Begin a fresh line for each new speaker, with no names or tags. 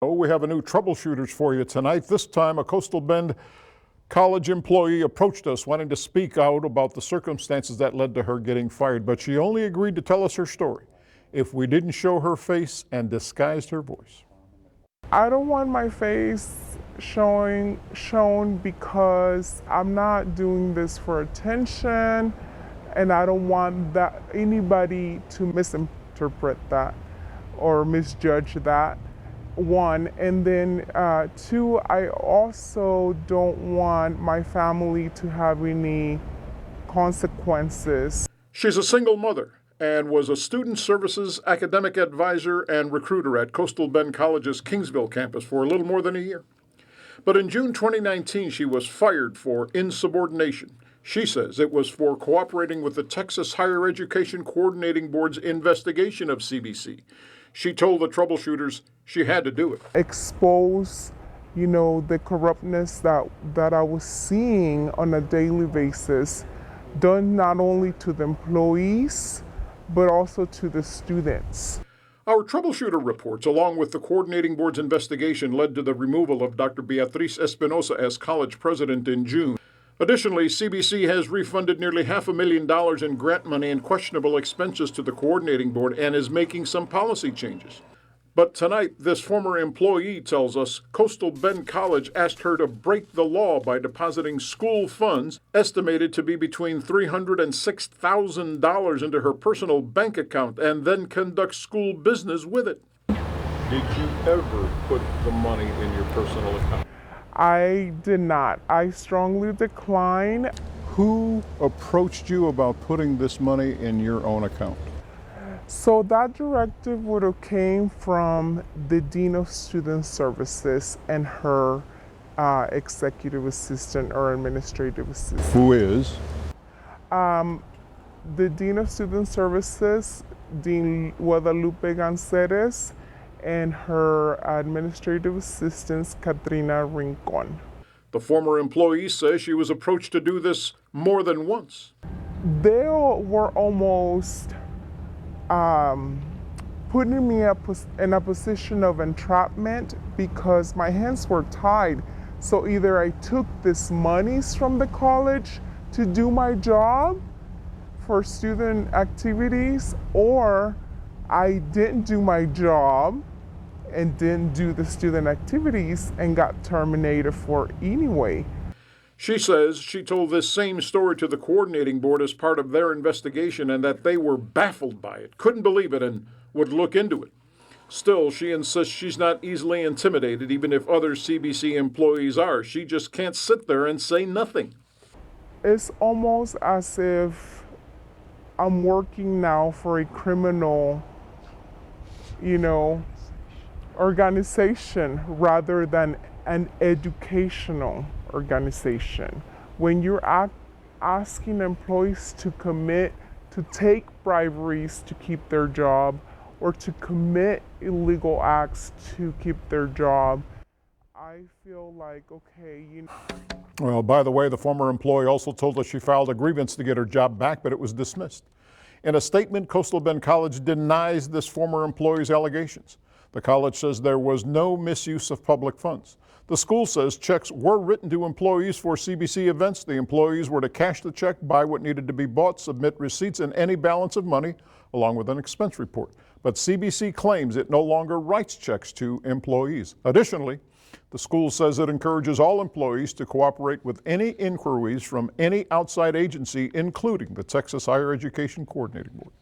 Oh, we have a new Troubleshooters for you tonight. This time, a Coastal Bend College employee approached us wanting to speak out about the circumstances that led to her getting fired, but she only agreed to tell us her story if we didn't show her face and disguised her voice.
I don't want my face shown because I'm not doing this for attention, and I don't want anybody to misinterpret that or misjudge that. One, and then two, I also don't want my family to have any consequences.
She's a single mother and was a student services academic advisor and recruiter at Coastal Bend College's Kingsville campus for a little more than a year. But in June 2019, she was fired for insubordination. She says it was for cooperating with the Texas Higher Education Coordinating Board's investigation of CBC. She told the Troubleshooters she had to do it.
Expose, the corruptness that I was seeing on a daily basis, done not only to the employees, but also to the students.
Our troubleshooter reports, along with the coordinating board's investigation, led to the removal of Dr. Beatriz Espinosa as college president in June. Additionally, CBC has refunded nearly $500,000 in grant money and questionable expenses to the coordinating board and is making some policy changes. But tonight, this former employee tells us Coastal Bend College asked her to break the law by depositing school funds estimated to be between $300,000 and $6,000 into her personal bank account and then conduct school business with it. Did you ever put the money in your personal account?
I did not. I strongly decline.
Who approached you about putting this money in your own account?
So that directive would have came from the Dean of Student Services and her executive assistant or administrative assistant.
Who is?
The Dean of Student Services, Dean Guadalupe Ganceres, and her administrative assistant, Katrina Rincon.
The former employee says she was approached to do this more than once.
They were almost putting me in a position of entrapment because my hands were tied. So either I took this monies from the college to do my job for student activities, or I didn't do my job and didn't do the student activities and got terminated for anyway.
She says she told this same story to the coordinating board as part of their investigation and that they were baffled by it, couldn't believe it, and would look into it. Still, she insists she's not easily intimidated, even if other CBC employees are. She just can't sit there and say nothing.
It's almost as if I'm working now for a criminal, organization rather than an educational organization. When you're asking employees to commit to take briberies to keep their job or to commit illegal acts to keep their job, I feel like, okay,
Well, by the way, the former employee also told us she filed a grievance to get her job back, but it was dismissed. In a statement, Coastal Bend College denies this former employee's allegations. The college says there was no misuse of public funds. The school says checks were written to employees for CBC events. The employees were to cash the check, buy what needed to be bought, submit receipts and any balance of money, along with an expense report. But CBC claims it no longer writes checks to employees. Additionally, the school says it encourages all employees to cooperate with any inquiries from any outside agency, including the Texas Higher Education Coordinating Board.